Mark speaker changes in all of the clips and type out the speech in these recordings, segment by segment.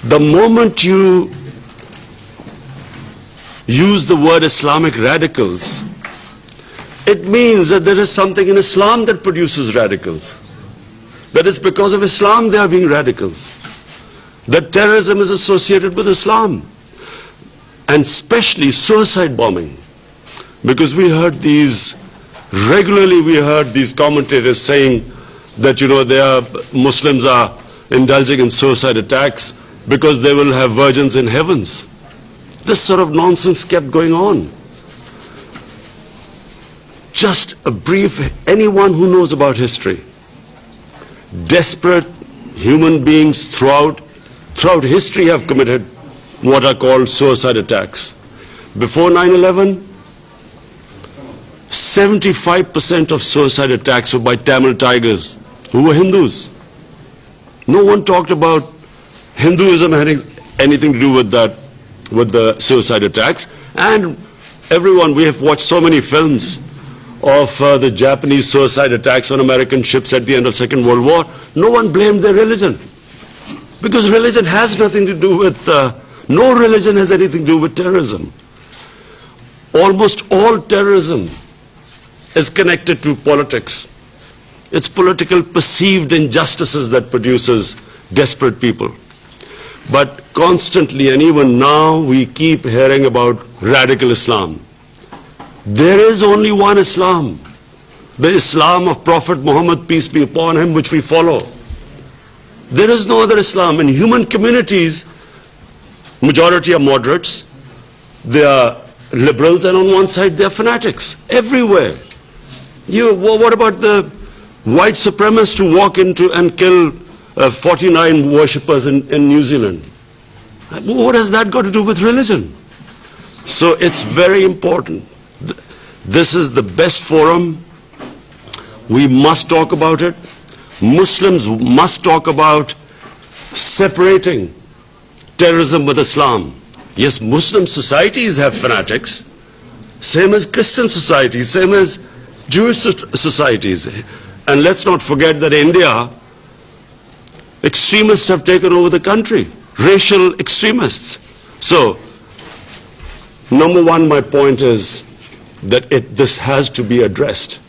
Speaker 1: The moment you use the word Islamic radicals, it means that there is something in Islam that produces radicals. That it's because of Islam they are being radicals. That terrorism is associated with Islam. And especially suicide bombing. Because regularly we heard these commentators saying that, Muslims are indulging in suicide attacks because they will have virgins in heavens. This sort of nonsense kept going on. Just a brief, anyone who knows about history, desperate human beings throughout history have committed what are called suicide attacks. Before 9/11, 75% of suicide attacks were by Tamil tigers who were Hindus. No one talked about Hinduism having anything to do with that, with the suicide attacks. And we have watched so many films of the Japanese suicide attacks on American ships at the end of Second World War. No one blamed their religion. Because religion has nothing to do with, no religion has anything to do with terrorism. Almost all terrorism is connected to politics. It's political perceived injustices that produces desperate people. But constantly, and even now, we keep hearing about radical Islam. There is only one Islam, the Islam of Prophet Muhammad, peace be upon him, which we follow. There is no other Islam. In human communities, majority are moderates, they are liberals, and on one side they are fanatics. Everywhere. What about the white supremacists who walk into and kill 49 worshippers in New Zealand? What has that got to do with religion? So it's very important. This is the best forum. We must talk about it. Muslims must talk about separating terrorism with Islam. Yes, Muslim societies have fanatics, same as Christian societies, same as Jewish societies. And let's not forget that in India, extremists have taken over the country, racial extremists. So, number one, my point is that this has to be addressed.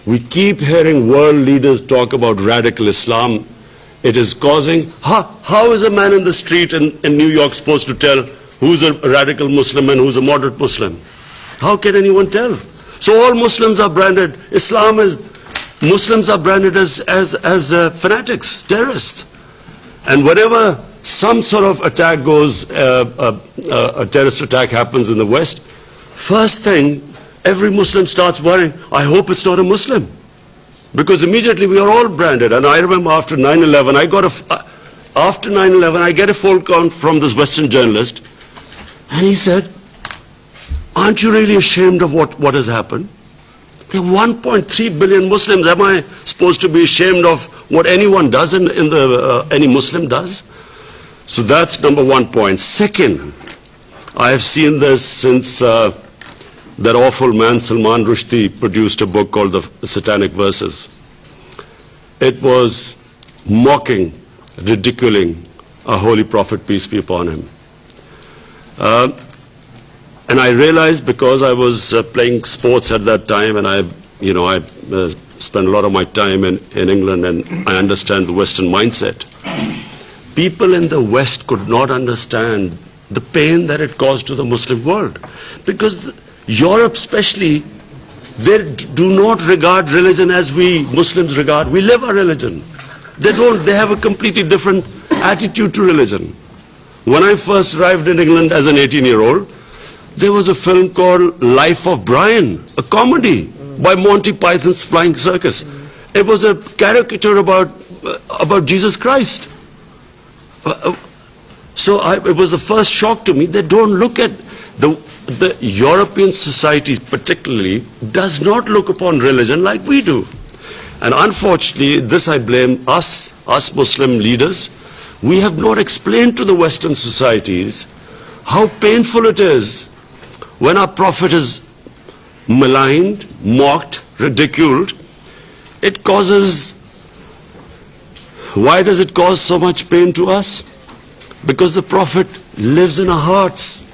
Speaker 1: We keep hearing world leaders talk about radical Islam. It is causing, how is a man in the street in New York supposed to tell who's a radical Muslim and who's a moderate Muslim? How can anyone tell? So all Muslims are branded, Muslims are branded as fanatics, terrorists. And whenever some sort of attack goes, a terrorist attack happens in the West, first thing, every Muslim starts worrying, I hope it's not a Muslim. Because immediately we are all branded. And I remember after 9/11, I get a phone call from this Western journalist, and he said, aren't you really ashamed of what has happened? There are 1.3 billion Muslims. Am I supposed to be ashamed of what anyone does any Muslim does? So that's number one point. Second, I have seen this since that awful man Salman Rushdie produced a book called The Satanic Verses. It was mocking, ridiculing our holy prophet, peace be upon him. And I realized, because I was playing sports at that time, and I spent a lot of my time in England, and I understand the Western mindset. People in the West could not understand the pain that it caused to the Muslim world. Because Europe especially, they do not regard religion as we Muslims regard. We live our religion. They have a completely different attitude to religion. When I first arrived in England as an 18-year-old, there was a film called Life of Brian, a comedy by Monty Python's Flying Circus. It was a caricature about Jesus Christ. So it was the first shock to me. They don't look at the European societies particularly does not look upon religion like we do. And unfortunately, this I blame us Muslim leaders. We have not explained to the Western societies how painful it is when our prophet is maligned, mocked, ridiculed. It causes, why does it cause so much pain to us? because the Prophet lives in our hearts.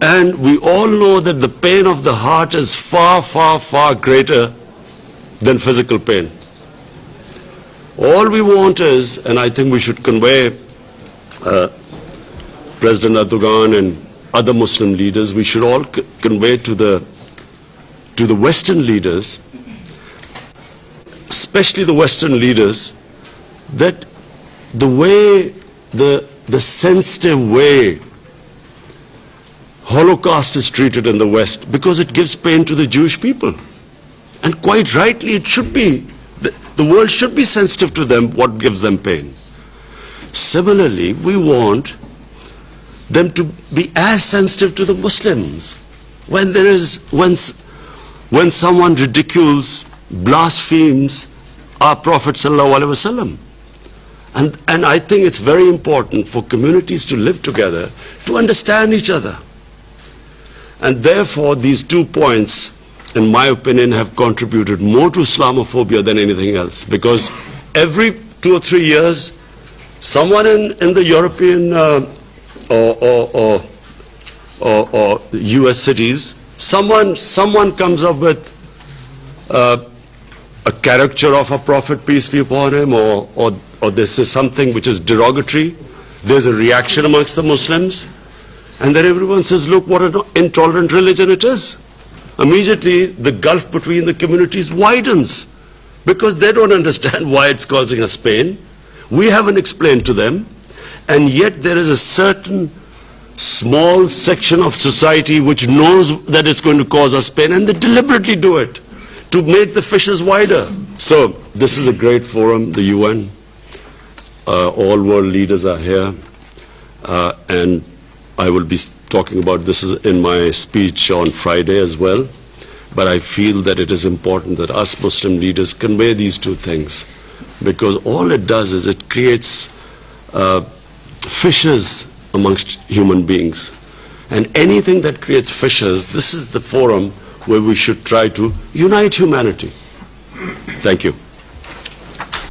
Speaker 1: And we all know that the pain of the heart is far, far, far greater than physical pain. All we want is, and I think we should convey President Erdogan and other Muslim leaders, we should all convey to the Western leaders, especially the Western leaders, that the way, the sensitive way Holocaust is treated in the West, because it gives pain to the Jewish people. And quite rightly it should be. The world should be sensitive to them, what gives them pain. Similarly, we want them to be as sensitive to the Muslims. When someone ridicules, blasphemes our Prophet sallallahu alaihi wasallam. And I think it's very important for communities to live together, to understand each other. And therefore, these 2 points, in my opinion, have contributed more to Islamophobia than anything else. Because every 2 or 3 years, someone in the European or US cities, someone comes up with a caricature of a prophet, peace be upon him, or this is something which is derogatory. There's a reaction amongst the Muslims, and then everyone says, look what an intolerant religion it is. Immediately the gulf between the communities widens, because they don't understand why it's causing us pain. We haven't explained to them, and yet there is a certain small section of society which knows that it's going to cause us pain, and they deliberately do it to make the fissures wider. So this is a great forum, the UN. All world leaders are here, and I will be talking about this in my speech on Friday as well. But I feel that it is important that us Muslim leaders convey these 2 things, because all it does is it creates fissures amongst human beings. And anything that creates fissures, this is the forum where we should try to unite humanity. Thank you.